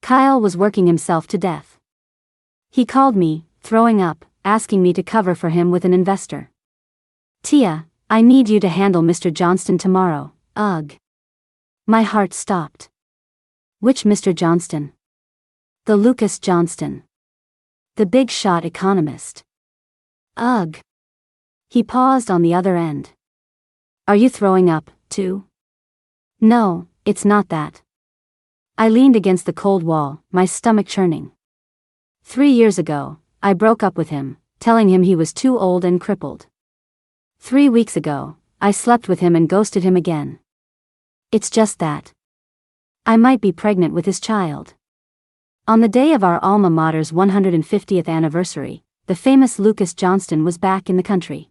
Kyle was working himself to death. He called me, throwing up, asking me to cover for him with an investor. Tia, I need you to handle Mr. Johnston tomorrow. Ugh. My heart stopped. Which Mr. Johnston? The Lucas Johnston. The big shot economist. Ugh. He paused on the other end. Are you throwing up, too? No, it's not that. I leaned against the cold wall, my stomach churning. 3 years ago, I broke up with him, telling him he was too old and crippled. 3 weeks ago, I slept with him and ghosted him again. It's just that. I might be pregnant with his child. On the day of our alma mater's 150th anniversary, the famous Lucas Johnston was back in the country.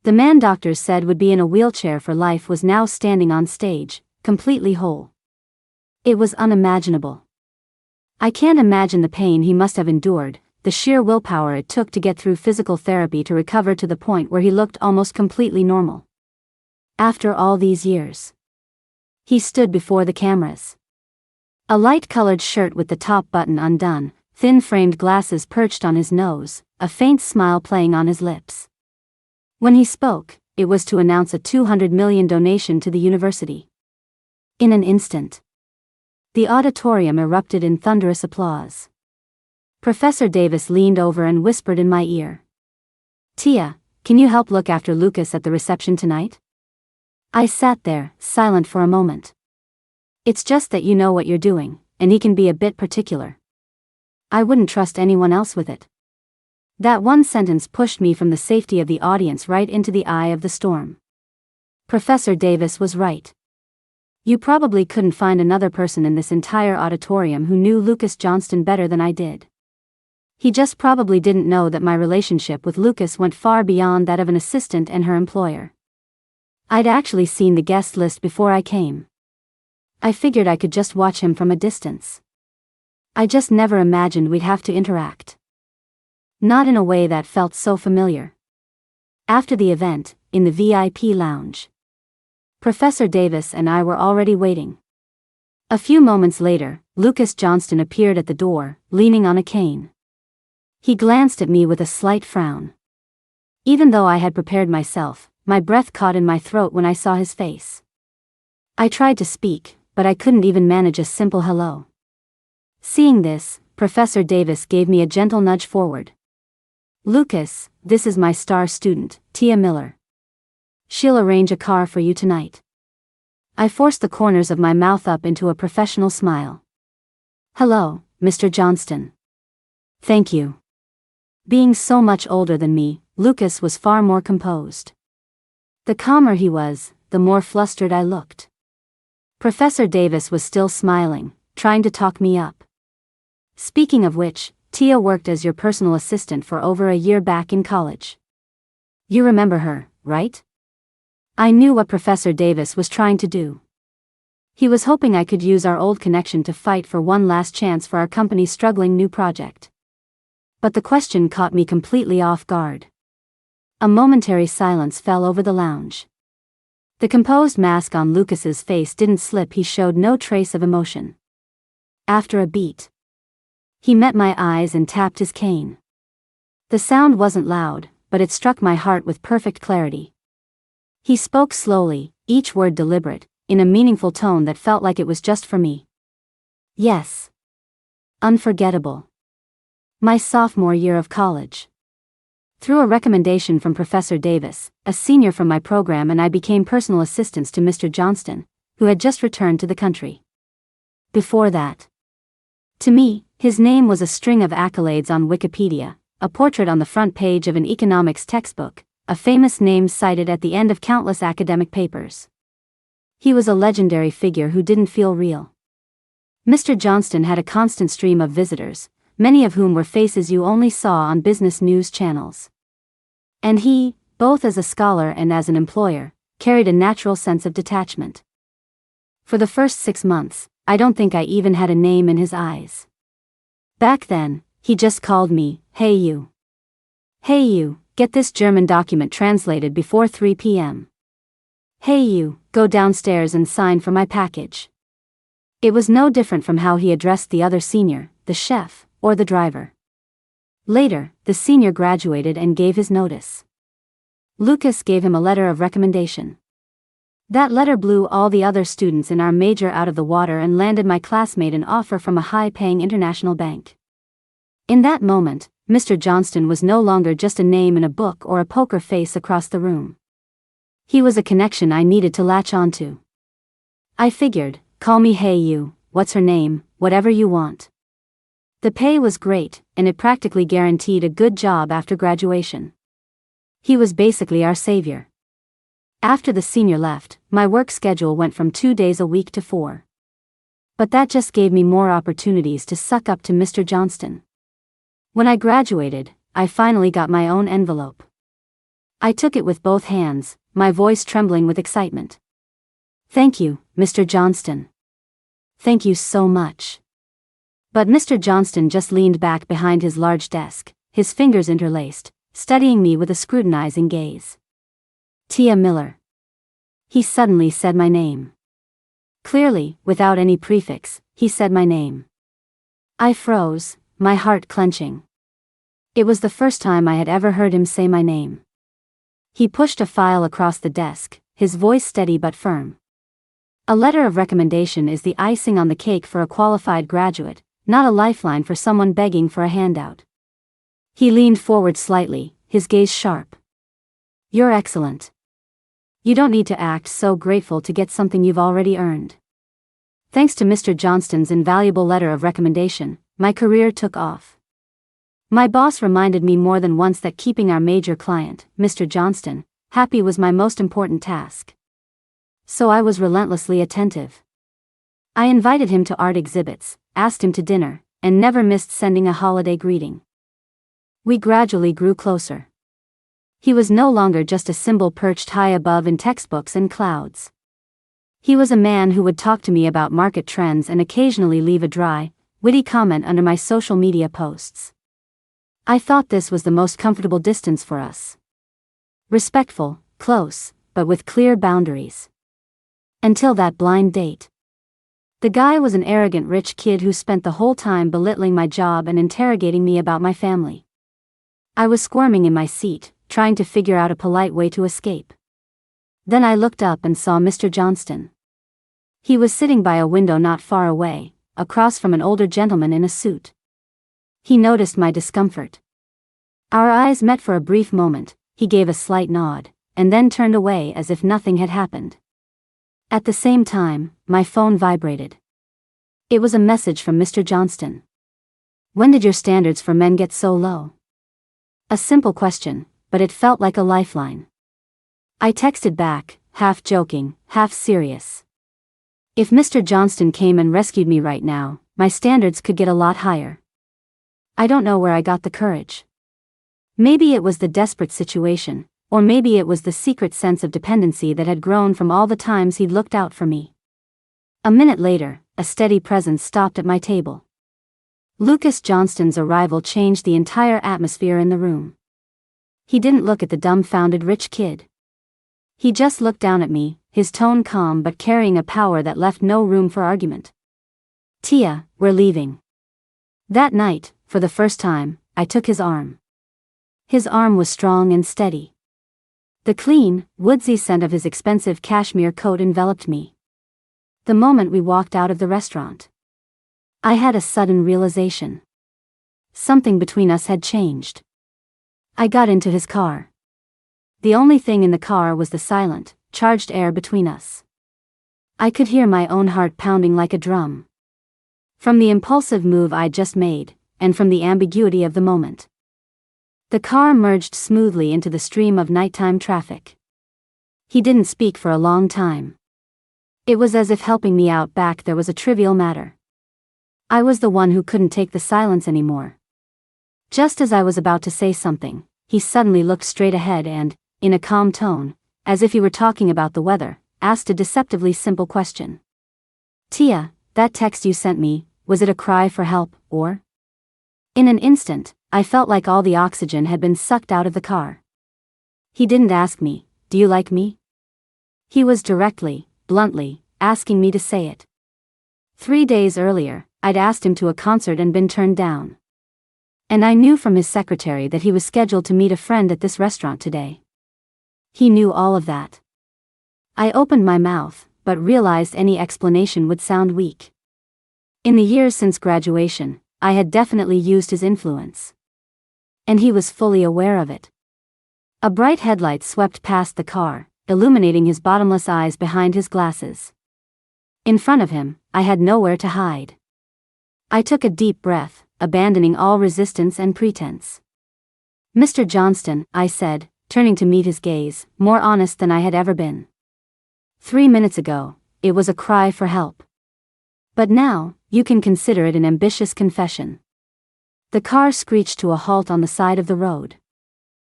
The man doctors said would be in a wheelchair for life was now standing on stage, completely whole. It was unimaginable. I can't imagine the pain he must have endured, the sheer willpower it took to get through physical therapy to recover to the point where he looked almost completely normal. After all these years. He stood before the cameras. A light-colored shirt with the top button undone, thin-framed glasses perched on his nose, a faint smile playing on his lips. When he spoke, it was to announce a $200 million donation to the university. In an instant, the auditorium erupted in thunderous applause. Professor Davis leaned over and whispered in my ear. Tia, can you help look after Lucas at the reception tonight? I sat there, silent for a moment. It's just that you know what you're doing, and he can be a bit particular. I wouldn't trust anyone else with it. That one sentence pushed me from the safety of the audience right into the eye of the storm. Professor Davis was right. You probably couldn't find another person in this entire auditorium who knew Lucas Johnston better than I did. He just probably didn't know that my relationship with Lucas went far beyond that of an assistant and her employer. I'd actually seen the guest list before I came. I figured I could just watch him from a distance. I just never imagined we'd have to interact. Not in a way that felt so familiar. After the event, in the VIP lounge, Professor Davis and I were already waiting. A few moments later, Lucas Johnston appeared at the door, leaning on a cane. He glanced at me with a slight frown. Even though I had prepared myself, my breath caught in my throat when I saw his face. I tried to speak, but I couldn't even manage a simple hello. Seeing this, Professor Davis gave me a gentle nudge forward. Lucas, this is my star student, Tia Miller. She'll arrange a car for you tonight. I forced the corners of my mouth up into a professional smile. Hello, Mr. Johnston. Thank you. Being so much older than me, Lucas was far more composed. The calmer he was, the more flustered I looked. Professor Davis was still smiling, trying to talk me up. Speaking of which, Tia worked as your personal assistant for over a year back in college. You remember her, right? I knew what Professor Davis was trying to do. He was hoping I could use our old connection to fight for one last chance for our company's struggling new project. But the question caught me completely off guard. A momentary silence fell over the lounge. The composed mask on Lucas's face didn't slip. He showed no trace of emotion. After a beat, he met my eyes and tapped his cane. The sound wasn't loud, but it struck my heart with perfect clarity. He spoke slowly, each word deliberate, in a meaningful tone that felt like it was just for me. Yes. Unforgettable. My sophomore year of college. Through a recommendation from Professor Davis, a senior from my program, and I became personal assistants to Mr. Johnston, who had just returned to the country. Before that, to me, his name was a string of accolades on Wikipedia, a portrait on the front page of an economics textbook, a famous name cited at the end of countless academic papers. He was a legendary figure who didn't feel real. Mr. Johnston had a constant stream of visitors, many of whom were faces you only saw on business news channels. And he, both as a scholar and as an employer, carried a natural sense of detachment. For the first 6 months, I don't think I even had a name in his eyes. Back then, he just called me, "Hey you. Hey you, get this German document translated before 3 p.m. Hey you, go downstairs and sign for my package." It was no different from how he addressed the other senior, the chef, or the driver. Later, the senior graduated and gave his notice. Lucas gave him a letter of recommendation. That letter blew all the other students in our major out of the water and landed my classmate an offer from a high-paying international bank. In that moment, Mr. Johnston was no longer just a name in a book or a poker face across the room. He was a connection I needed to latch onto. I figured, call me hey you, what's her name, whatever you want. The pay was great, and it practically guaranteed a good job after graduation. He was basically our savior. After the senior left, my work schedule went from 2 days a week to 4. But that just gave me more opportunities to suck up to Mr. Johnston. When I graduated, I finally got my own envelope. I took it with both hands, my voice trembling with excitement. Thank you, Mr. Johnston. Thank you so much. But Mr. Johnston just leaned back behind his large desk, his fingers interlaced, studying me with a scrutinizing gaze. Tia Miller. He suddenly said my name. Clearly, without any prefix, he said my name. I froze, my heart clenching. It was the first time I had ever heard him say my name. He pushed a file across the desk, his voice steady but firm. A letter of recommendation is the icing on the cake for a qualified graduate, not a lifeline for someone begging for a handout. He leaned forward slightly, his gaze sharp. You're excellent. You don't need to act so grateful to get something you've already earned. Thanks to Mr. Johnston's invaluable letter of recommendation, my career took off. My boss reminded me more than once that keeping our major client, Mr. Johnston, happy was my most important task. So I was relentlessly attentive. I invited him to art exhibits, asked him to dinner, and never missed sending a holiday greeting. We gradually grew closer. He was no longer just a symbol perched high above in textbooks and clouds. He was a man who would talk to me about market trends and occasionally leave a dry, witty comment under my social media posts. I thought this was the most comfortable distance for us. Respectful, close, but with clear boundaries. Until that blind date. The guy was an arrogant rich kid who spent the whole time belittling my job and interrogating me about my family. I was squirming in my seat, trying to figure out a polite way to escape. Then I looked up and saw Mr. Johnston. He was sitting by a window not far away, across from an older gentleman in a suit. He noticed my discomfort. Our eyes met for a brief moment, he gave a slight nod, and then turned away as if nothing had happened. At the same time, my phone vibrated. It was a message from Mr. Johnston. When did your standards for men get so low? A simple question, but it felt like a lifeline. I texted back, half joking, half serious. If Mr. Johnston came and rescued me right now, my standards could get a lot higher. I don't know where I got the courage. Maybe it was the desperate situation, or maybe it was the secret sense of dependency that had grown from all the times he'd looked out for me. A minute later, a steady presence stopped at my table. Lucas Johnston's arrival changed the entire atmosphere in the room. He didn't look at the dumbfounded rich kid. He just looked down at me, his tone calm but carrying a power that left no room for argument. Tia, we're leaving. That night, for the first time, I took his arm. His arm was strong and steady. The clean, woodsy scent of his expensive cashmere coat enveloped me. The moment we walked out of the restaurant, I had a sudden realization. Something between us had changed. I got into his car. The only thing in the car was the silent, charged air between us. I could hear my own heart pounding like a drum. From the impulsive move I'd just made, and from the ambiguity of the moment. The car merged smoothly into the stream of nighttime traffic. He didn't speak for a long time. It was as if helping me out back there was a trivial matter. I was the one who couldn't take the silence anymore. Just as I was about to say something, he suddenly looked straight ahead and, in a calm tone, as if he were talking about the weather, asked a deceptively simple question. Tia, that text you sent me, was it a cry for help, or? In an instant, I felt like all the oxygen had been sucked out of the car. He didn't ask me, do you like me? He was directly, bluntly, asking me to say it. 3 days earlier, I'd asked him to a concert and been turned down. And I knew from his secretary that he was scheduled to meet a friend at this restaurant today. He knew all of that. I opened my mouth, but realized any explanation would sound weak. In the years since graduation, I had definitely used his influence. And he was fully aware of it. A bright headlight swept past the car, illuminating his bottomless eyes behind his glasses. In front of him, I had nowhere to hide. I took a deep breath, abandoning all resistance and pretense. "Mr. Johnston," I said, turning to meet his gaze, more honest than I had ever been. 3 minutes ago, it was a cry for help. But now, you can consider it an ambitious confession. The car screeched to a halt on the side of the road.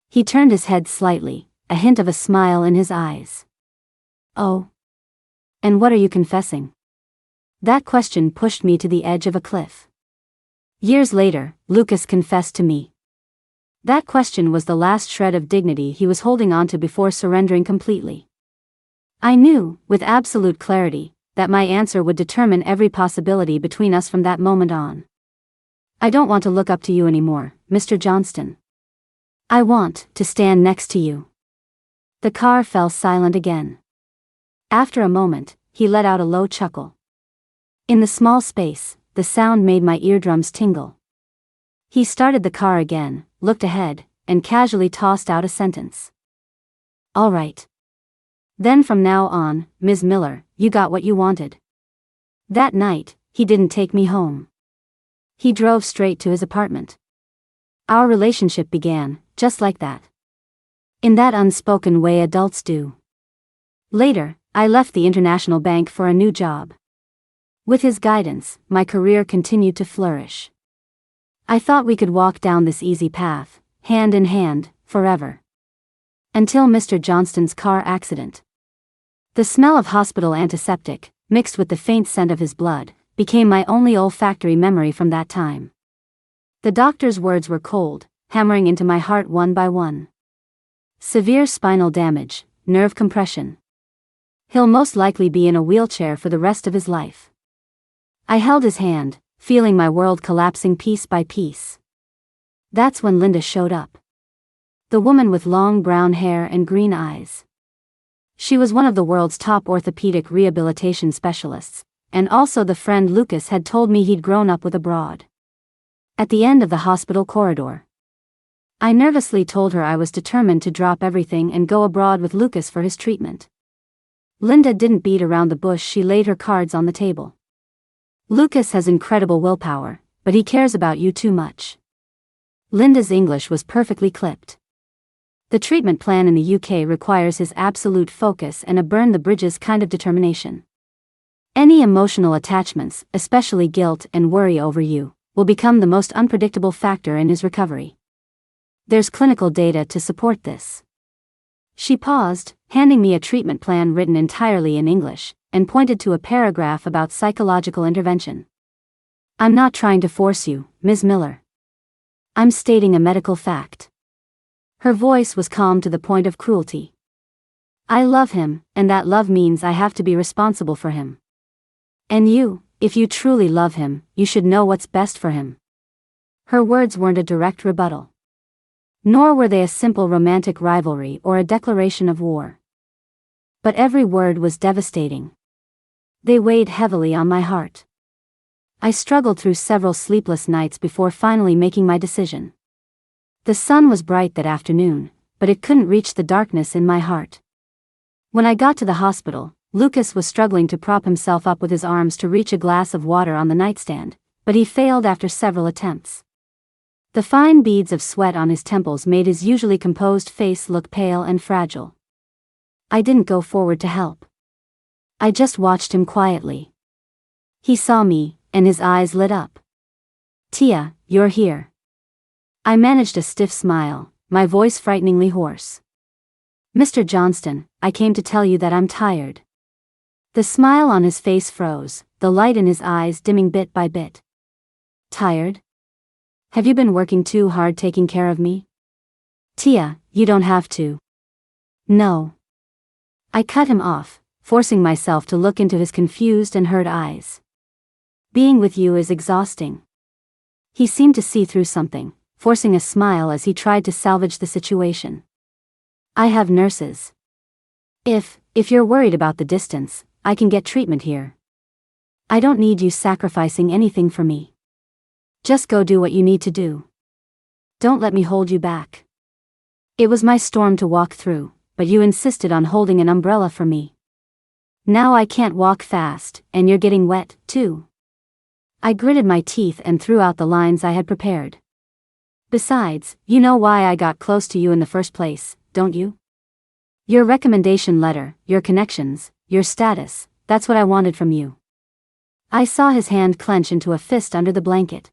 He turned his head slightly, a hint of a smile in his eyes. "Oh. And what are you confessing?" That question pushed me to the edge of a cliff. Years later, Lucas confessed to me. That question was the last shred of dignity he was holding onto before surrendering completely. I knew, with absolute clarity, that my answer would determine every possibility between us from that moment on. "I don't want to look up to you anymore, Mr. Johnston. I want to stand next to you." The car fell silent again. After a moment, he let out a low chuckle. In the small space, the sound made my eardrums tingle. He started the car again, looked ahead, and casually tossed out a sentence. "All right. Then from now on, Ms. Miller, you got what you wanted." That night, he didn't take me home. He drove straight to his apartment. Our relationship began, just like that. In that unspoken way adults do. Later, I left the international bank for a new job. With his guidance, my career continued to flourish. I thought we could walk down this easy path, hand in hand, forever. Until Mr. Johnston's car accident. The smell of hospital antiseptic, mixed with the faint scent of his blood, became my only olfactory memory from that time. The doctor's words were cold, hammering into my heart one by one. "Severe spinal damage, nerve compression. He'll most likely be in a wheelchair for the rest of his life." I held his hand, feeling my world collapsing piece by piece. That's when Linda showed up. The woman with long brown hair and green eyes. She was one of the world's top orthopedic rehabilitation specialists, and also the friend Lucas had told me he'd grown up with abroad. At the end of the hospital corridor, I nervously told her I was determined to drop everything and go abroad with Lucas for his treatment. Linda didn't beat around the bush, she laid her cards on the table. "Lucas has incredible willpower, but he cares about you too much." Linda's English was perfectly clipped. The treatment plan in the UK requires his absolute focus and a burn-the-bridges kind of determination. Any emotional attachments, especially guilt and worry over you, will become the most unpredictable factor in his recovery. There's clinical data to support this. She paused, handing me a treatment plan written entirely in English, and pointed to a paragraph about psychological intervention. "I'm not trying to force you, Ms. Miller. I'm stating a medical fact." Her voice was calm to the point of cruelty. "I love him, and that love means I have to be responsible for him. And you, if you truly love him, you should know what's best for him." Her words weren't a direct rebuttal. Nor were they a simple romantic rivalry or a declaration of war. But every word was devastating. They weighed heavily on my heart. I struggled through several sleepless nights before finally making my decision. The sun was bright that afternoon, but it couldn't reach the darkness in my heart. When I got to the hospital, Lucas was struggling to prop himself up with his arms to reach a glass of water on the nightstand, but he failed after several attempts. The fine beads of sweat on his temples made his usually composed face look pale and fragile. I didn't go forward to help. I just watched him quietly. He saw me, and his eyes lit up. "Tia, you're here." I managed a stiff smile, my voice frighteningly hoarse. "Mr. Johnston, I came to tell you that I'm tired." The smile on his face froze, the light in his eyes dimming bit by bit. "Tired? Have you been working too hard taking care of me?" "Tia, you don't have to." "No." I cut him off, forcing myself to look into his confused and hurt eyes. Being with you is exhausting." He seemed to see through something, forcing a smile as he tried to salvage the situation. "I have nurses. If you're worried about the distance, I can get treatment here. I don't need you sacrificing anything for me. Just go do what you need to do. Don't let me hold you back. It was my storm to walk through, but you insisted on holding an umbrella for me. Now I can't walk fast, and you're getting wet, too." I gritted my teeth and threw out the lines I had prepared. "Besides, you know why I got close to you in the first place, don't you? Your recommendation letter, your connections, your status, that's what I wanted from you." I saw his hand clench into a fist under the blanket.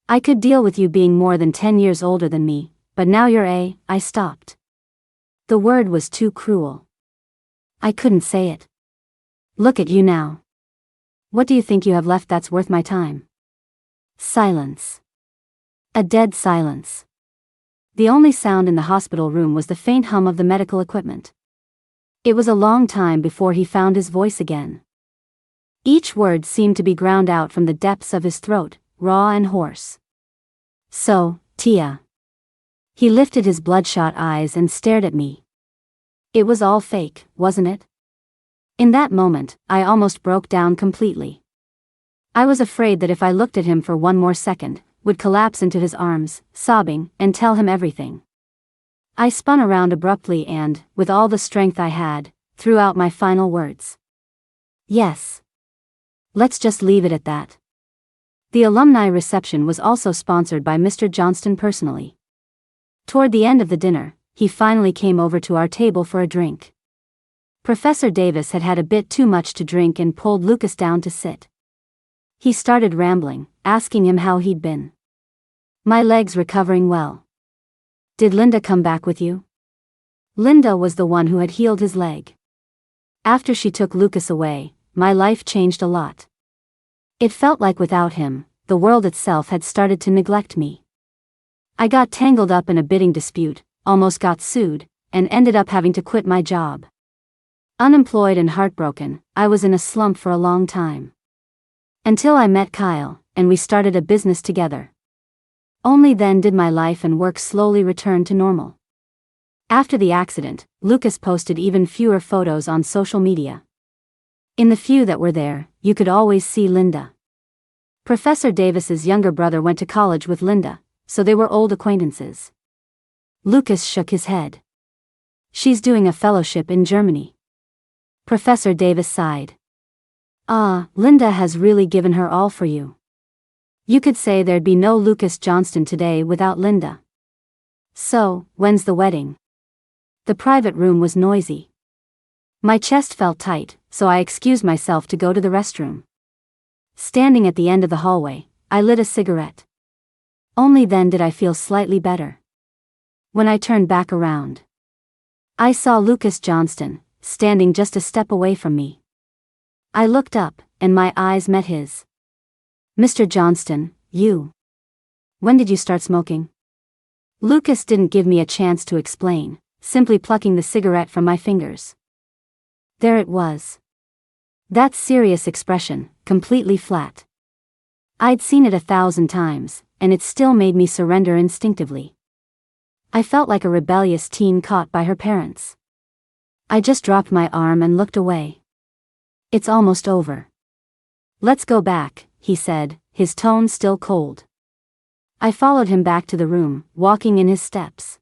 "I could deal with you being more than 10 years older than me, but now I stopped. The word was too cruel. I couldn't say it. Look at you now. What do you think you have left that's worth my time?" Silence. A dead silence. The only sound in the hospital room was the faint hum of the medical equipment. It was a long time before he found his voice again. Each word seemed to be ground out from the depths of his throat, raw and hoarse. "So, Tia." He lifted his bloodshot eyes and stared at me. "It was all fake, wasn't it?" In that moment, I almost broke down completely. I was afraid that if I looked at him for one more second, would collapse into his arms, sobbing, and tell him everything. I spun around abruptly and, with all the strength I had, threw out my final words. "Yes. Let's just leave it at that." The alumni reception was also sponsored by Mr. Johnston personally. Toward the end of the dinner, he finally came over to our table for a drink. Professor Davis had had a bit too much to drink and pulled Lucas down to sit. He started rambling, asking him how he'd been. "My leg's recovering well. Did Linda come back with you?" Linda was the one who had healed his leg. "After she took Lucas away, my life changed a lot. It felt like without him, the world itself had started to neglect me. I got tangled up in a bidding dispute, almost got sued, and ended up having to quit my job. Unemployed and heartbroken, I was in a slump for a long time. Until I met Kyle, and we started a business together. Only then did my life and work slowly return to normal." After the accident, Lucas posted even fewer photos on social media. In the few that were there, you could always see Linda. Professor Davis's younger brother went to college with Linda, so they were old acquaintances. Lucas shook his head. "She's doing a fellowship in Germany." Professor Davis sighed. Linda has really given her all for you. You could say there'd be no Lucas Johnston today without Linda." "So, when's the wedding?" The private room was noisy. My chest felt tight, so I excused myself to go to the restroom. Standing at the end of the hallway, I lit a cigarette. Only then did I feel slightly better. When I turned back around, I saw Lucas Johnston, standing just a step away from me. I looked up, and my eyes met his. "Mr. Johnston, when did you start smoking?" Lucas didn't give me a chance to explain, simply plucking the cigarette from my fingers. There it was. That serious expression, completely flat. I'd seen it 1,000 times, and it still made me surrender instinctively. I felt like a rebellious teen caught by her parents. I just dropped my arm and looked away. "It's almost over. Let's go back," he said, his tone still cold. I followed him back to the room, walking in his steps.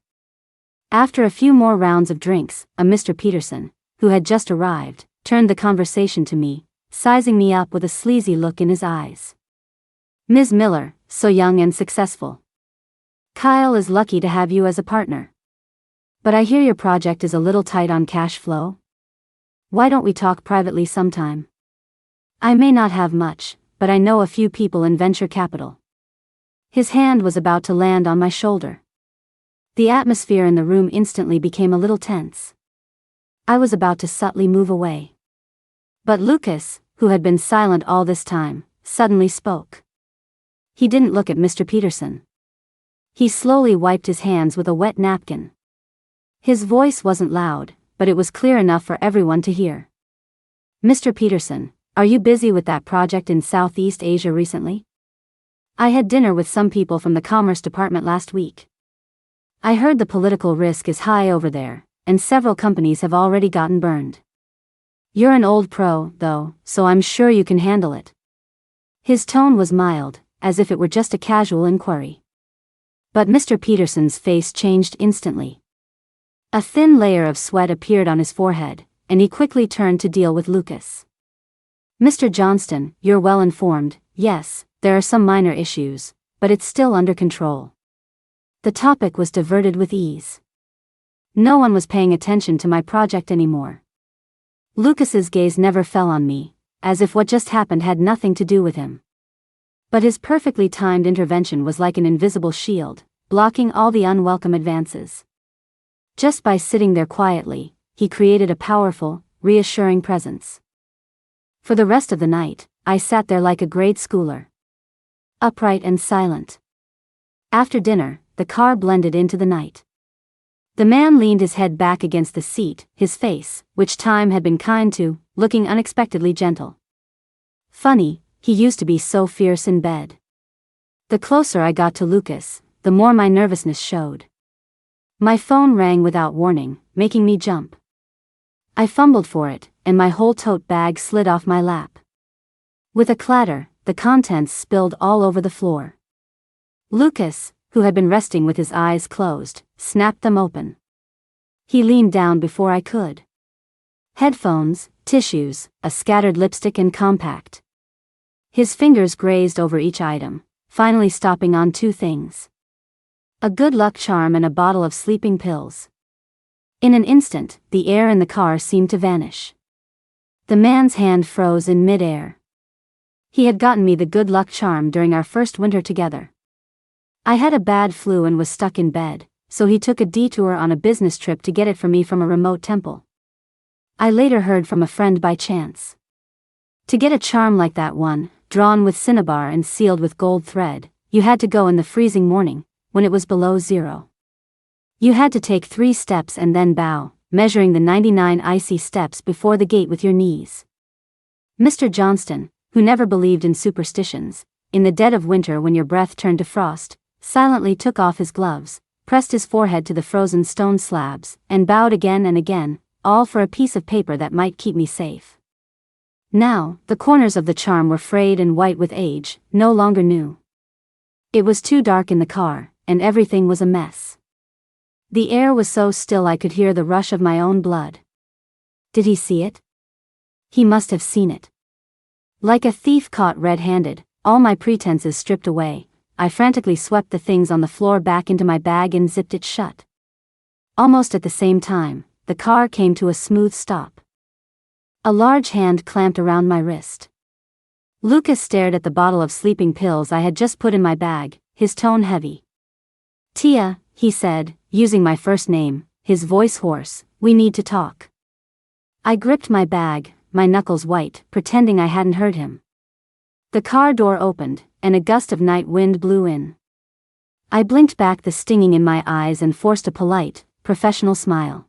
After a few more rounds of drinks, a Mr. Peterson, who had just arrived, turned the conversation to me, sizing me up with a sleazy look in his eyes. "Ms. Miller, so young and successful. Kyle is lucky to have you as a partner. But I hear your project is a little tight on cash flow. Why don't we talk privately sometime? I may not have much, but I know a few people in venture capital." His hand was about to land on my shoulder. The atmosphere in the room instantly became a little tense. I was about to subtly move away. But Lucas, who had been silent all this time, suddenly spoke. He didn't look at Mr. Peterson. He slowly wiped his hands with a wet napkin. His voice wasn't loud, but it was clear enough for everyone to hear. "Mr. Peterson, Are you busy with that project in Southeast Asia recently? I had dinner with some people from the Commerce Department last week. I heard the political risk is high over there, and several companies have already gotten burned. You're an old pro, though, so I'm sure you can handle it. His tone was mild, as if it were just a casual inquiry. But Mr. Peterson's face changed instantly. A thin layer of sweat appeared on his forehead, and he quickly turned to deal with Lucas. Mr. Johnston, you're well informed. Yes, there are some minor issues, but it's still under control. The topic was diverted with ease. No one was paying attention to my project anymore. Lucas's gaze never fell on me, as if what just happened had nothing to do with him. But his perfectly timed intervention was like an invisible shield, blocking all the unwelcome advances. Just by sitting there quietly, he created a powerful, reassuring presence. For the rest of the night, I sat there like a grade schooler. Upright and silent. After dinner, the car blended into the night. The man leaned his head back against the seat, his face, which time had been kind to, looking unexpectedly gentle. Funny, he used to be so fierce in bed. The closer I got to Lucas, the more my nervousness showed. My phone rang without warning, making me jump. I fumbled for it, and my whole tote bag slid off my lap. With a clatter, the contents spilled all over the floor. Lucas, who had been resting with his eyes closed, snapped them open. He leaned down before I could. Headphones, tissues, a scattered lipstick and compact. His fingers grazed over each item, finally stopping on two things. A good luck charm and a bottle of sleeping pills. In an instant, the air in the car seemed to vanish. The man's hand froze in mid-air. He had gotten me the good luck charm during our first winter together. I had a bad flu and was stuck in bed, so he took a detour on a business trip to get it for me from a remote temple. I later heard from a friend by chance. To get a charm like that one, drawn with cinnabar and sealed with gold thread, you had to go in the freezing morning, when it was below zero. You had to take 3 steps and then bow, measuring the 99 icy steps before the gate with your knees. Mr. Johnston, who never believed in superstitions, in the dead of winter when your breath turned to frost, silently took off his gloves, pressed his forehead to the frozen stone slabs, and bowed again and again, all for a piece of paper that might keep me safe. Now, the corners of the charm were frayed and white with age, no longer new. It was too dark in the car, and everything was a mess. The air was so still I could hear the rush of my own blood. Did he see it? He must have seen it. Like a thief caught red-handed, all my pretenses stripped away, I frantically swept the things on the floor back into my bag and zipped it shut. Almost at the same time, the car came to a smooth stop. A large hand clamped around my wrist. Lucas stared at the bottle of sleeping pills I had just put in my bag, his tone heavy. "Tia," he said, using my first name, his voice hoarse, "we need to talk." I gripped my bag, my knuckles white, pretending I hadn't heard him. The car door opened, and a gust of night wind blew in. I blinked back the stinging in my eyes and forced a polite, professional smile.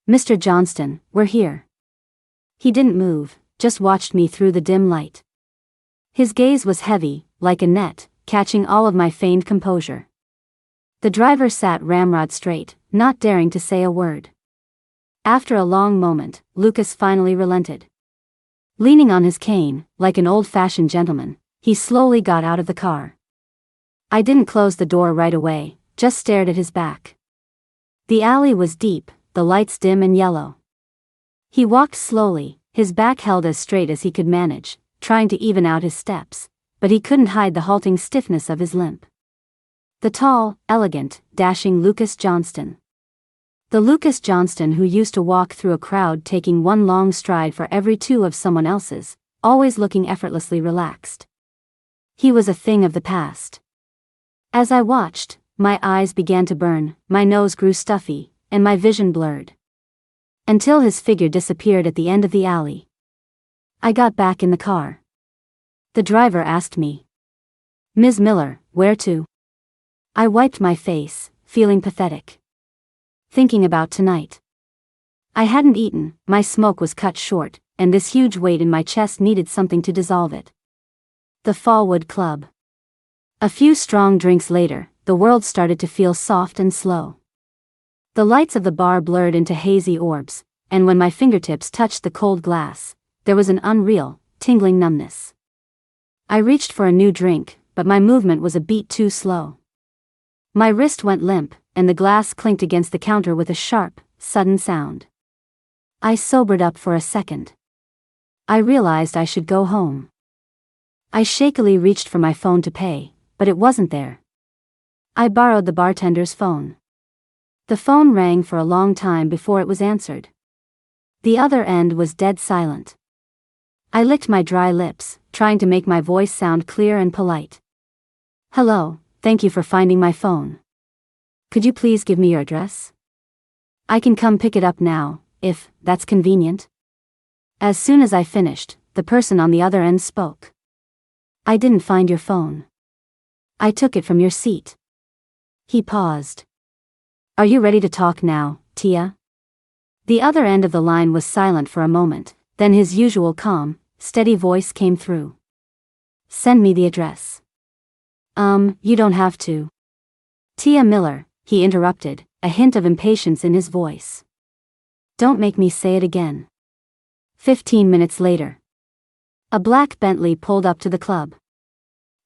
"Mr. Johnston, we're here." He didn't move, just watched me through the dim light. His gaze was heavy, like a net, catching all of my feigned composure. The driver sat ramrod straight, not daring to say a word. After a long moment, Lucas finally relented. Leaning on his cane, like an old-fashioned gentleman, he slowly got out of the car. I didn't close the door right away, just stared at his back. The alley was deep, the lights dim and yellow. He walked slowly, his back held as straight as he could manage, trying to even out his steps, but he couldn't hide the halting stiffness of his limp. The tall, elegant, dashing Lucas Johnston. The Lucas Johnston who used to walk through a crowd taking one long stride for every 2 of someone else's, always looking effortlessly relaxed. He was a thing of the past. As I watched, my eyes began to burn, my nose grew stuffy, and my vision blurred. Until his figure disappeared at the end of the alley. I got back in the car. The driver asked me, "Ms. Miller, where to?" I wiped my face, feeling pathetic. Thinking about tonight. I hadn't eaten, my smoke was cut short, and this huge weight in my chest needed something to dissolve it. The Fallwood Club. A few strong drinks later, the world started to feel soft and slow. The lights of the bar blurred into hazy orbs, and when my fingertips touched the cold glass, there was an unreal, tingling numbness. I reached for a new drink, but my movement was a beat too slow. My wrist went limp, and the glass clinked against the counter with a sharp, sudden sound. I sobered up for a second. I realized I should go home. I shakily reached for my phone to pay, but it wasn't there. I borrowed the bartender's phone. The phone rang for a long time before it was answered. The other end was dead silent. I licked my dry lips, trying to make my voice sound clear and polite. "Hello, thank you for finding my phone. Could you please give me your address? I can come pick it up now, if that's convenient." As soon as I finished, the person on the other end spoke. "I didn't find your phone. I took it from your seat." He paused. "Are you ready to talk now, Tia?" The other end of the line was silent for a moment, then his usual calm, steady voice came through. "Send me the address." You don't have to." "Tia Miller," he interrupted, a hint of impatience in his voice. "Don't make me say it again." 15 minutes later. A black Bentley pulled up to the club.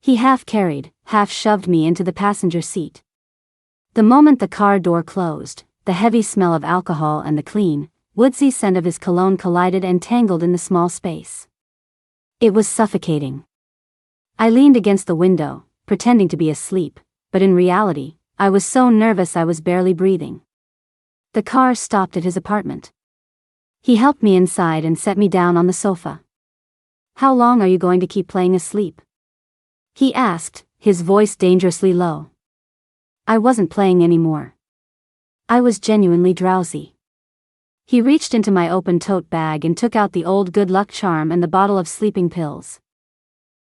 He half carried, half shoved me into the passenger seat. The moment the car door closed, the heavy smell of alcohol and the clean, woodsy scent of his cologne collided and tangled in the small space. It was suffocating. I leaned against the window, pretending to be asleep, but in reality, I was so nervous I was barely breathing. The car stopped at his apartment. He helped me inside and set me down on the sofa. "How long are you going to keep playing asleep?" he asked, his voice dangerously low. I wasn't playing anymore. I was genuinely drowsy. He reached into my open tote bag and took out the old good luck charm and the bottle of sleeping pills.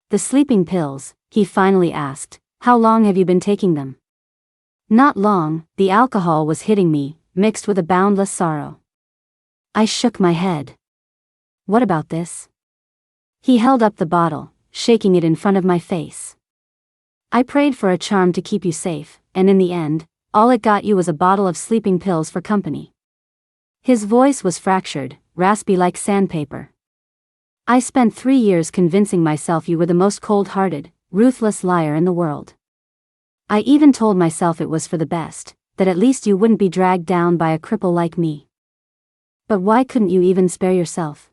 "The sleeping pills?" he finally asked. "How long have you been taking them?" "Not long." The alcohol was hitting me, mixed with a boundless sorrow. I shook my head. "What about this?" He held up the bottle, shaking it in front of my face. "I prayed for a charm to keep you safe, and in the end, all it got you was a bottle of sleeping pills for company." His voice was fractured, raspy like sandpaper. "I spent 3 years convincing myself you were the most cold-hearted, ruthless liar in the world. I even told myself it was for the best, that at least you wouldn't be dragged down by a cripple like me. But why couldn't you even spare yourself?"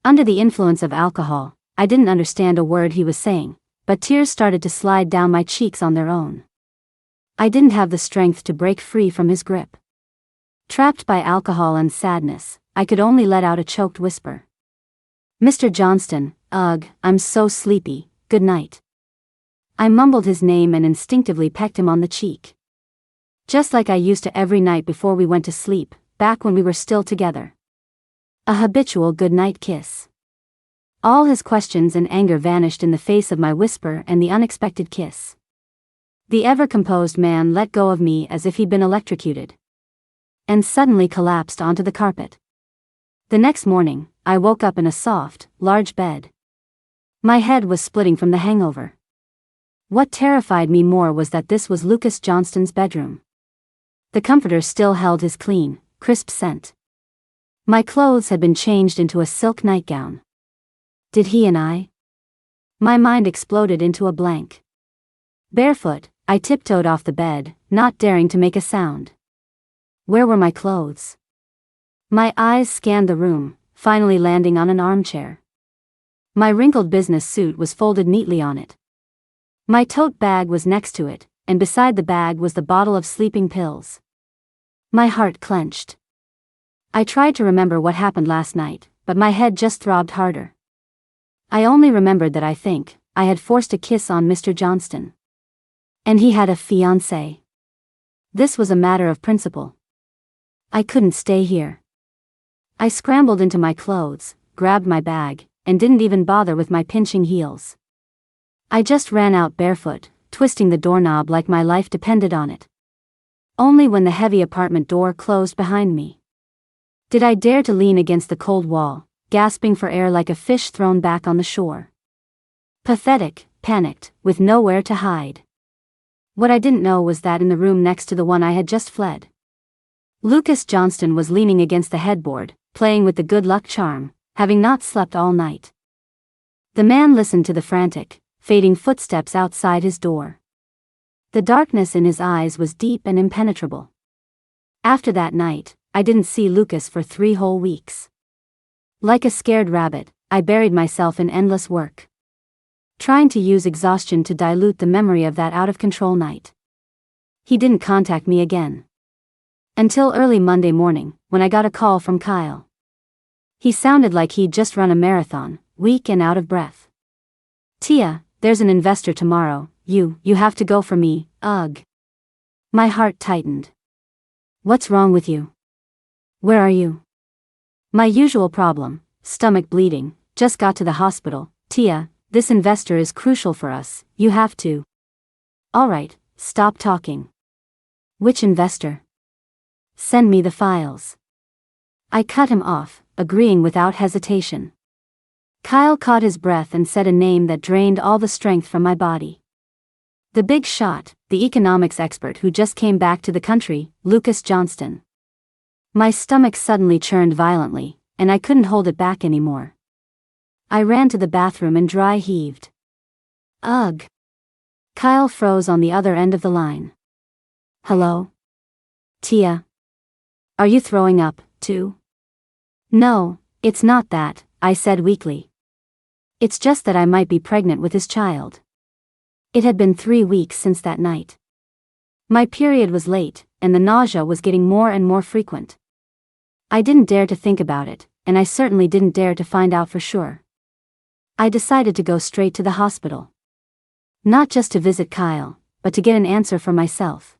Under the influence of alcohol, I didn't understand a word he was saying, but tears started to slide down my cheeks on their own. I didn't have the strength to break free from his grip. Trapped by alcohol and sadness, I could only let out a choked whisper. "Mr. Johnston, ugh, I'm so sleepy, good night." I mumbled his name and instinctively pecked him on the cheek. Just like I used to every night before we went to sleep, back when we were still together. A habitual goodnight kiss. All his questions and anger vanished in the face of my whisper and the unexpected kiss. The ever-composed man let go of me as if he'd been electrocuted. And suddenly collapsed onto the carpet. The next morning, I woke up in a soft, large bed. My head was splitting from the hangover. What terrified me more was that this was Lucas Johnston's bedroom. The comforter still held his clean, crisp scent. My clothes had been changed into a silk nightgown. Did he and I? My mind exploded into a blank. Barefoot, I tiptoed off the bed, not daring to make a sound. Where were my clothes? My eyes scanned the room, finally landing on an armchair. My wrinkled business suit was folded neatly on it. My tote bag was next to it, and beside the bag was the bottle of sleeping pills. My heart clenched. I tried to remember what happened last night, but my head just throbbed harder. I only remembered that I had forced a kiss on Mr. Johnston. And he had a fiancée. This was a matter of principle. I couldn't stay here. I scrambled into my clothes, grabbed my bag, and didn't even bother with my pinching heels. I just ran out barefoot, twisting the doorknob like my life depended on it. Only when the heavy apartment door closed behind me did I dare to lean against the cold wall, gasping for air like a fish thrown back on the shore. Pathetic, panicked, with nowhere to hide. What I didn't know was that in the room next to the one I had just fled, Lucas Johnston was leaning against the headboard, playing with the good luck charm, having not slept all night. The man listened to the frantic, fading footsteps outside his door. The darkness in his eyes was deep and impenetrable. After that night, I didn't see Lucas for 3 whole weeks. Like a scared rabbit, I buried myself in endless work, trying to use exhaustion to dilute the memory of that out-of-control night. He didn't contact me again. Until early Monday morning, when I got a call from Kyle. He sounded like he'd just run a marathon, weak and out of breath. "Tia, there's an investor tomorrow, you have to go for me, ugh." My heart tightened. "What's wrong with you? Where are you?" "My usual problem, stomach bleeding, just got to the hospital. Tia, this investor is crucial for us, you have to." "Alright, stop talking." "Which investor?" "Send me the files." I cut him off, agreeing without hesitation. Kyle caught his breath and said a name that drained all the strength from my body. The big shot, the economics expert who just came back to the country, Lucas Johnston. My stomach suddenly churned violently, and I couldn't hold it back anymore. I ran to the bathroom and dry heaved. "Ugh." Kyle froze on the other end of the line. "Hello? Tia? Are you throwing up, too?" "No, it's not that," I said weakly. "It's just that I might be pregnant with his child." It had been 3 weeks since that night. My period was late, and the nausea was getting more and more frequent. I didn't dare to think about it, and I certainly didn't dare to find out for sure. I decided to go straight to the hospital. Not just to visit Kyle, but to get an answer for myself.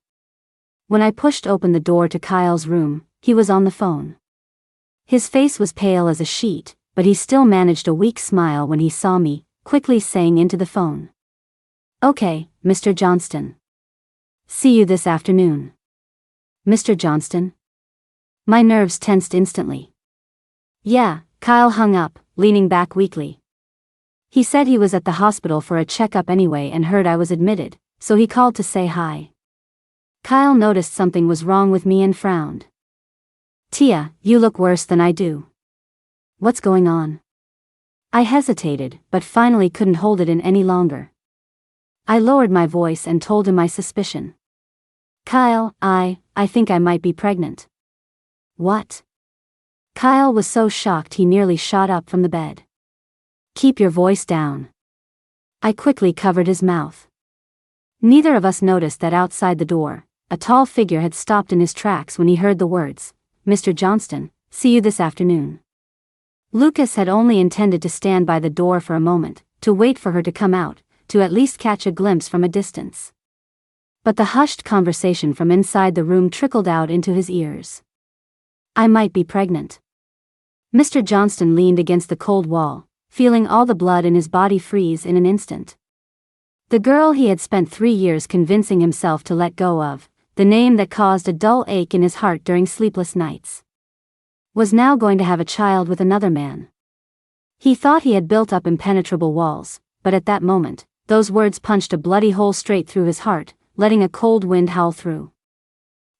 When I pushed open the door to Kyle's room, he was on the phone. His face was pale as a sheet, but he still managed a weak smile when he saw me, quickly saying into the phone, "Okay, Mr. Johnston. See you this afternoon." "Mr. Johnston?" My nerves tensed instantly. "Yeah," Kyle hung up, leaning back weakly. He said he was at the hospital for a checkup anyway and heard I was admitted, so he called to say hi. Kyle noticed something was wrong with me and frowned. "Tia, you look worse than I do. What's going on?" I hesitated, but finally couldn't hold it in any longer. I lowered my voice and told him my suspicion. "Kyle, I think I might be pregnant." "What?" Kyle was so shocked he nearly shot up from the bed. "Keep your voice down." I quickly covered his mouth. Neither of us noticed that outside the door, a tall figure had stopped in his tracks when he heard the words, "Mr. Johnston, see you this afternoon." Lucas had only intended to stand by the door for a moment, to wait for her to come out, to at least catch a glimpse from a distance. But the hushed conversation from inside the room trickled out into his ears. I might be pregnant. Mr. Johnston leaned against the cold wall, feeling all the blood in his body freeze in an instant. The girl he had spent 3 years convincing himself to let go of, the name that caused a dull ache in his heart during sleepless nights, was now going to have a child with another man. He thought he had built up impenetrable walls, but at that moment, those words punched a bloody hole straight through his heart, letting a cold wind howl through.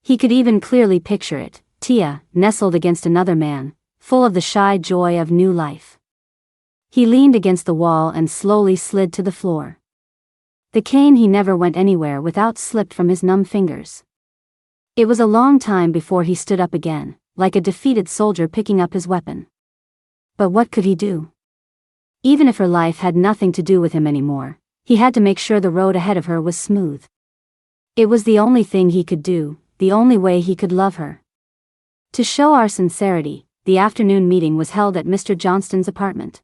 He could even clearly picture it, Tia, nestled against another man, full of the shy joy of new life. He leaned against the wall and slowly slid to the floor. The cane he never went anywhere without slipped from his numb fingers. It was a long time before he stood up again, like a defeated soldier picking up his weapon. But what could he do? Even if her life had nothing to do with him anymore, he had to make sure the road ahead of her was smooth. It was the only thing he could do, the only way he could love her. To show our sincerity, the afternoon meeting was held at Mr. Johnston's apartment.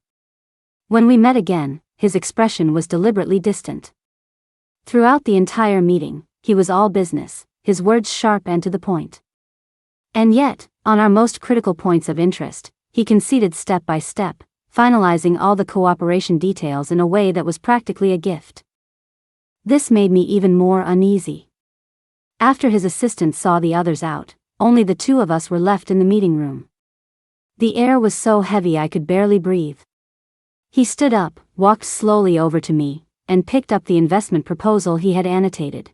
When we met again, his expression was deliberately distant. Throughout the entire meeting, he was all business, his words sharp and to the point. And yet, on our most critical points of interest, he conceded step by step, finalizing all the cooperation details in a way that was practically a gift. This made me even more uneasy. After his assistant saw the others out, only the two of us were left in the meeting room. The air was so heavy I could barely breathe. He stood up, walked slowly over to me, and picked up the investment proposal he had annotated.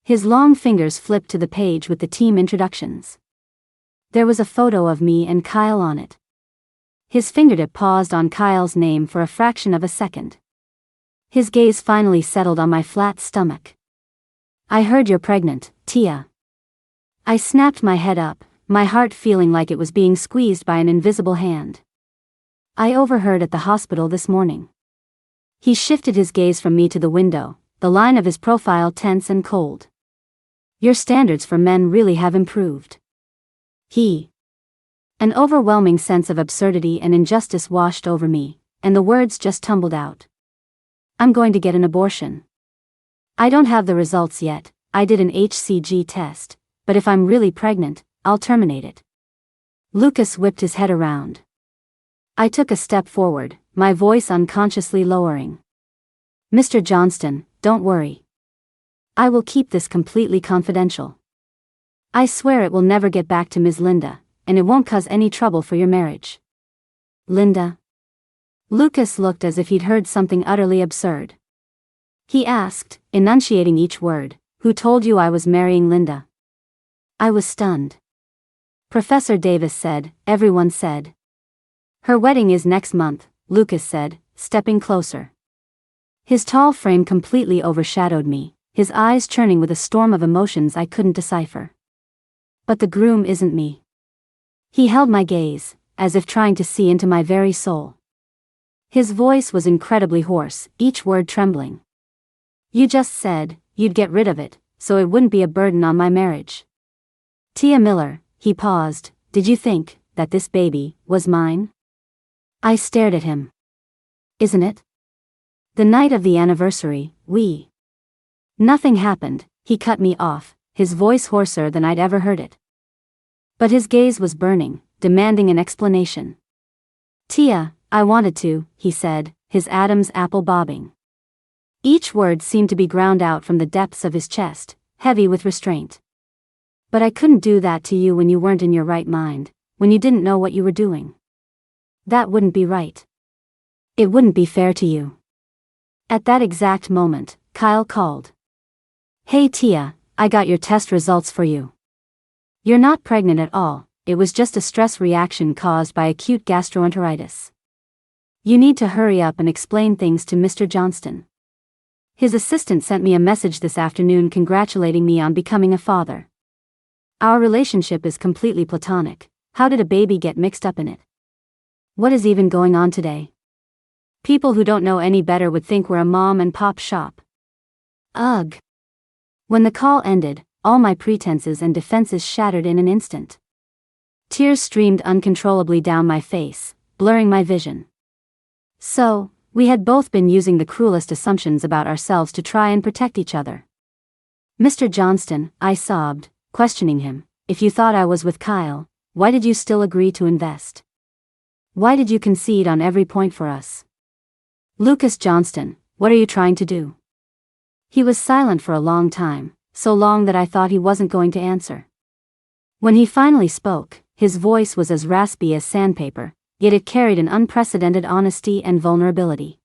His long fingers flipped to the page with the team introductions. There was a photo of me and Kyle on it. His fingertip paused on Kyle's name for a fraction of a second. His gaze finally settled on my flat stomach. "I heard you're pregnant, Tia." I snapped my head up, my heart feeling like it was being squeezed by an invisible hand. "I overheard at the hospital this morning." He shifted his gaze from me to the window, the line of his profile tense and cold. "Your standards for men really have improved." An overwhelming sense of absurdity and injustice washed over me, and the words just tumbled out. "I'm going to get an abortion. I don't have the results yet, I did an HCG test, but if I'm really pregnant, I'll terminate it." Lucas whipped his head around. I took a step forward, my voice unconsciously lowering. "Mr. Johnston, don't worry. I will keep this completely confidential. I swear it will never get back to Ms. Linda, and it won't cause any trouble for your marriage." "Linda?" Lucas looked as if he'd heard something utterly absurd. He asked, enunciating each word, "Who told you I was marrying Linda?" I was stunned. "Professor Davis said, everyone said." "Her wedding is next month," Lucas said, stepping closer. His tall frame completely overshadowed me, his eyes churning with a storm of emotions I couldn't decipher. "But the groom isn't me." He held my gaze, as if trying to see into my very soul. His voice was incredibly hoarse, each word trembling. "You just said, you'd get rid of it, so it wouldn't be a burden on my marriage." "Tia Miller," he paused, "did you think that this baby was mine?" I stared at him. "Isn't it? The night of the anniversary, Nothing happened," he cut me off, his voice hoarser than I'd ever heard it. But his gaze was burning, demanding an explanation. "Tia, I wanted to," he said, his Adam's apple bobbing. Each word seemed to be ground out from the depths of his chest, heavy with restraint. "But I couldn't do that to you when you weren't in your right mind, when you didn't know what you were doing. That wouldn't be right. It wouldn't be fair to you." At that exact moment, Kyle called. "Hey Tia, I got your test results for you. You're not pregnant at all, it was just a stress reaction caused by acute gastroenteritis. You need to hurry up and explain things to Mr. Johnston. His assistant sent me a message this afternoon congratulating me on becoming a father. Our relationship is completely platonic. How did a baby get mixed up in it? What is even going on today? People who don't know any better would think we're a mom and pop shop." Ugh. When the call ended, all my pretenses and defenses shattered in an instant. Tears streamed uncontrollably down my face, blurring my vision. So, we had both been using the cruelest assumptions about ourselves to try and protect each other. "Mr. Johnston," I sobbed, questioning him, "if you thought I was with Kyle, why did you still agree to invest? Why did you concede on every point for us?" "Lucas Johnston, what are you trying to do?" He was silent for a long time, so long that I thought he wasn't going to answer. When he finally spoke, his voice was as raspy as sandpaper, yet it carried an unprecedented honesty and vulnerability.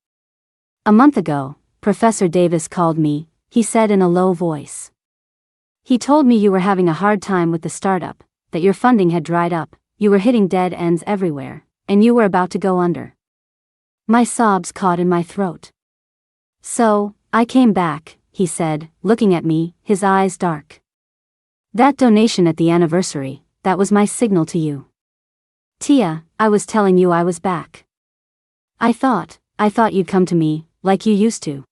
"A month ago, Professor Davis called me," he said in a low voice. "He told me you were having a hard time with the startup, that your funding had dried up, you were hitting dead ends everywhere, and you were about to go under." My sobs caught in my throat. "So, I came back," he said, looking at me, his eyes dark. "That donation at the anniversary, that was my signal to you. Tia, I was telling you I was back. I thought you'd come to me, like you used to."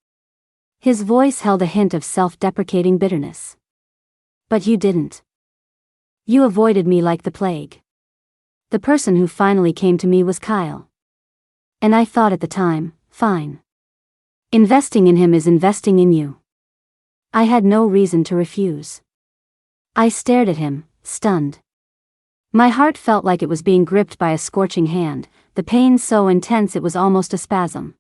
His voice held a hint of self-deprecating bitterness. "But you didn't. You avoided me like the plague. The person who finally came to me was Kyle. And I thought at the time, fine. Investing in him is investing in you." I had no reason to refuse. I stared at him, stunned. My heart felt like it was being gripped by a scorching hand, the pain so intense it was almost a spasm.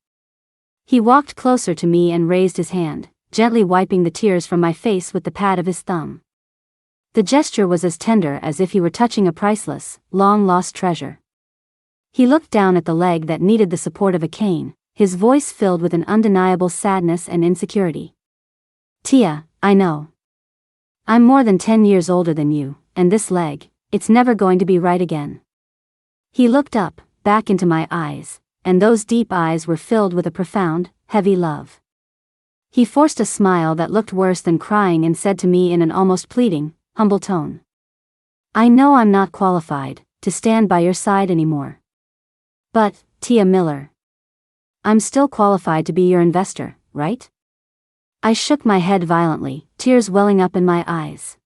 He walked closer to me and raised his hand, gently wiping the tears from my face with the pad of his thumb. The gesture was as tender as if he were touching a priceless, long-lost treasure. He looked down at the leg that needed the support of a cane, his voice filled with an undeniable sadness and insecurity. Tia, I know. I'm more than 10 years older than you, and this leg, it's never going to be right again. He looked up, back into my eyes, and those deep eyes were filled with a profound, heavy love. He forced a smile that looked worse than crying and said to me in an almost pleading, humble tone. I know I'm not qualified to stand by your side anymore. But, Tia Miller, I'm still qualified to be your investor, right? I shook my head violently, tears welling up in my eyes.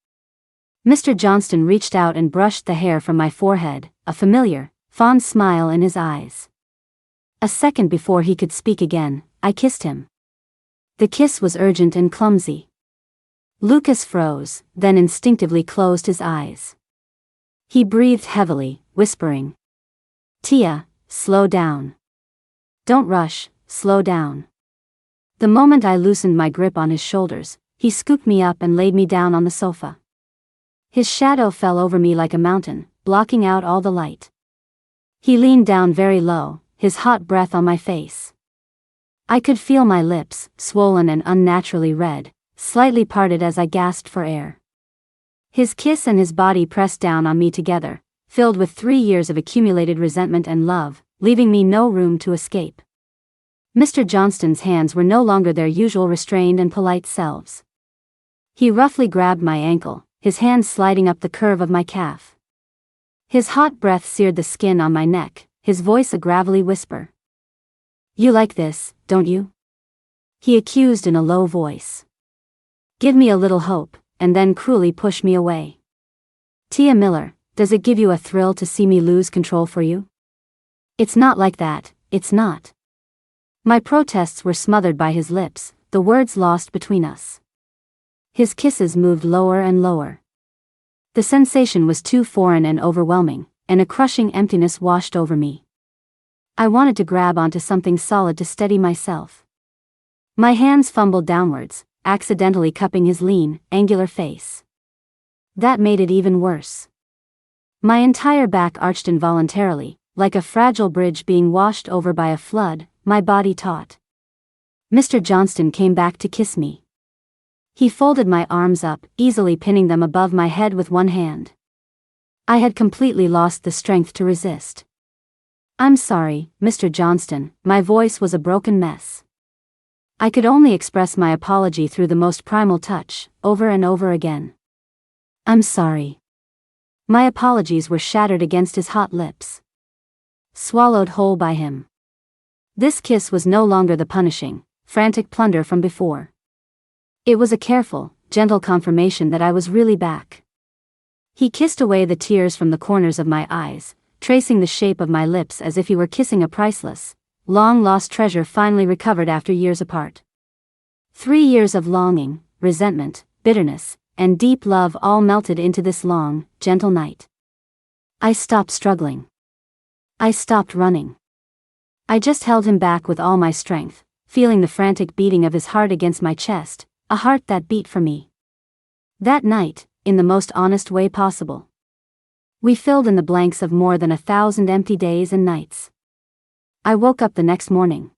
Mr. Johnston reached out and brushed the hair from my forehead, a familiar, fond smile in his eyes. A second before he could speak again, I kissed him. The kiss was urgent and clumsy. Lucas froze, then instinctively closed his eyes. He breathed heavily, whispering, Tia, slow down. Don't rush, slow down. The moment I loosened my grip on his shoulders, he scooped me up and laid me down on the sofa. His shadow fell over me like a mountain, blocking out all the light. He leaned down very low, his hot breath on my face. I could feel my lips, swollen and unnaturally red, slightly parted as I gasped for air. His kiss and his body pressed down on me together, filled with 3 years of accumulated resentment and love, leaving me no room to escape. Mr. Johnston's hands were no longer their usual restrained and polite selves. He roughly grabbed my ankle, his hand sliding up the curve of my calf. His hot breath seared the skin on my neck, his voice a gravelly whisper. You like this, don't you? He accused in a low voice. Give me a little hope, and then cruelly push me away. Tia Miller, does it give you a thrill to see me lose control for you? It's not like that, it's not. My protests were smothered by his lips, the words lost between us. His kisses moved lower and lower. The sensation was too foreign and overwhelming, and a crushing emptiness washed over me. I wanted to grab onto something solid to steady myself. My hands fumbled downwards, accidentally cupping his lean, angular face. That made it even worse. My entire back arched involuntarily, like a fragile bridge being washed over by a flood, my body taut. Mr. Johnston came back to kiss me. He folded my arms up, easily pinning them above my head with one hand. I had completely lost the strength to resist. I'm sorry, Mr. Johnston, my voice was a broken mess. I could only express my apology through the most primal touch, over and over again. I'm sorry. My apologies were shattered against his hot lips. Swallowed whole by him. This kiss was no longer the punishing, frantic plunder from before. It was a careful, gentle confirmation that I was really back. He kissed away the tears from the corners of my eyes, tracing the shape of my lips as if he were kissing a priceless, long-lost treasure finally recovered after years apart. 3 years of longing, resentment, bitterness, and deep love all melted into this long, gentle night. I stopped struggling. I stopped running. I just held him back with all my strength, feeling the frantic beating of his heart against my chest, a heart that beat for me. That night, in the most honest way possible, we filled in the blanks of more than 1,000 empty days and nights. I woke up the next morning.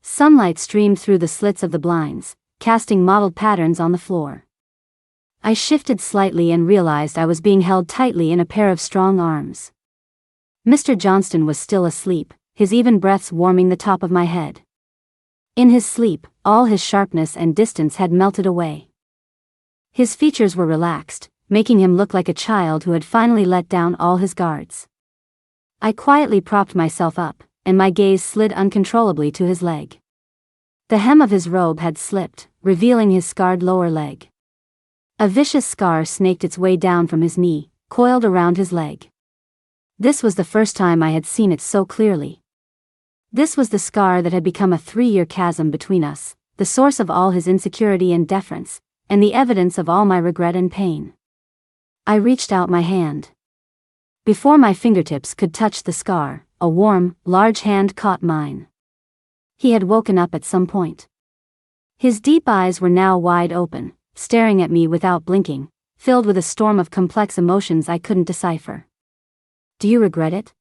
Sunlight streamed through the slits of the blinds, casting mottled patterns on the floor. I shifted slightly and realized I was being held tightly in a pair of strong arms. Mr. Johnston was still asleep, his even breaths warming the top of my head. In his sleep, all his sharpness and distance had melted away. His features were relaxed, making him look like a child who had finally let down all his guards. I quietly propped myself up, and my gaze slid uncontrollably to his leg. The hem of his robe had slipped, revealing his scarred lower leg. A vicious scar snaked its way down from his knee, coiled around his leg. This was the first time I had seen it so clearly. This was the scar that had become a 3-year chasm between us, the source of all his insecurity and deference, and the evidence of all my regret and pain. I reached out my hand. Before my fingertips could touch the scar, a warm, large hand caught mine. He had woken up at some point. His deep eyes were now wide open, staring at me without blinking, filled with a storm of complex emotions I couldn't decipher. Do you regret it?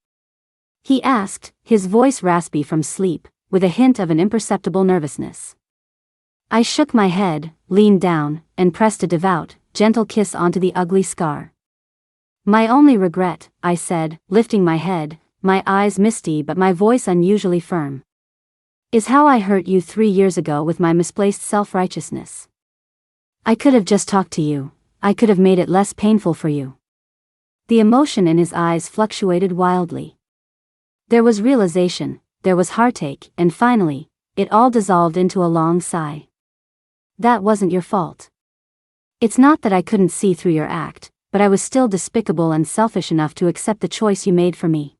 He asked, his voice raspy from sleep, with a hint of an imperceptible nervousness. I shook my head, leaned down, and pressed a devout, gentle kiss onto the ugly scar. My only regret, I said, lifting my head, my eyes misty but my voice unusually firm, is how I hurt you 3 years ago with my misplaced self-righteousness. I could have just talked to you. I could have made it less painful for you. The emotion in his eyes fluctuated wildly. There was realization, there was heartache, and finally, it all dissolved into a long sigh. That wasn't your fault. It's not that I couldn't see through your act, but I was still despicable and selfish enough to accept the choice you made for me.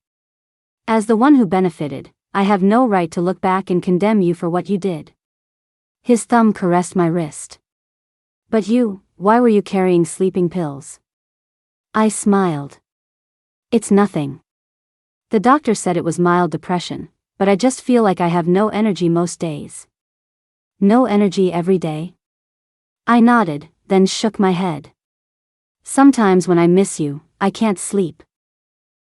As the one who benefited, I have no right to look back and condemn you for what you did. His thumb caressed my wrist. But you, why were you carrying sleeping pills? I smiled. It's nothing. The doctor said it was mild depression, but I just feel like I have no energy most days. No energy every day? I nodded, then shook my head. Sometimes when I miss you, I can't sleep.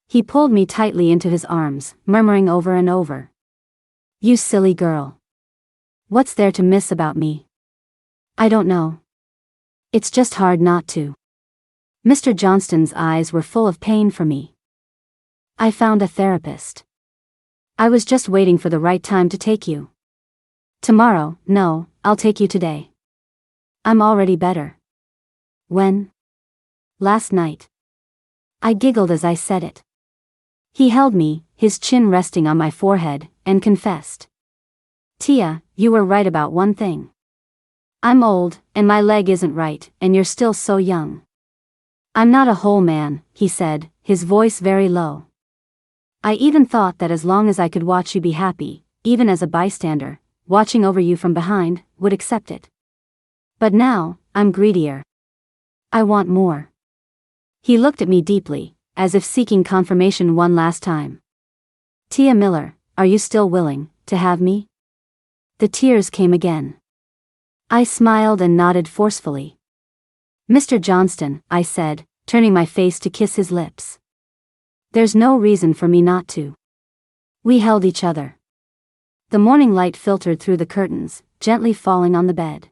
He pulled me tightly into his arms, murmuring over and over. You silly girl. What's there to miss about me? I don't know. It's just hard not to. Mr. Johnston's eyes were full of pain for me. I found a therapist. I was just waiting for the right time to take you. Tomorrow, no, I'll take you today. I'm already better. When? Last night. I giggled as I said it. He held me, his chin resting on my forehead, and confessed. Tia, you were right about one thing. I'm old, and my leg isn't right, and you're still so young. I'm not a whole man, he said, his voice very low. I even thought that as long as I could watch you be happy, even as a bystander, watching over you from behind, would accept it. But now, I'm greedier. I want more. He looked at me deeply, as if seeking confirmation one last time. Tia Miller, are you still willing to have me? The tears came again. I smiled and nodded forcefully. Mr. Johnston, I said, turning my face to kiss his lips. There's no reason for me not to. We held each other. The morning light filtered through the curtains, gently falling on the bed.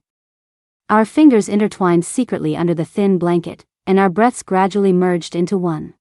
Our fingers intertwined secretly under the thin blanket, and our breaths gradually merged into one.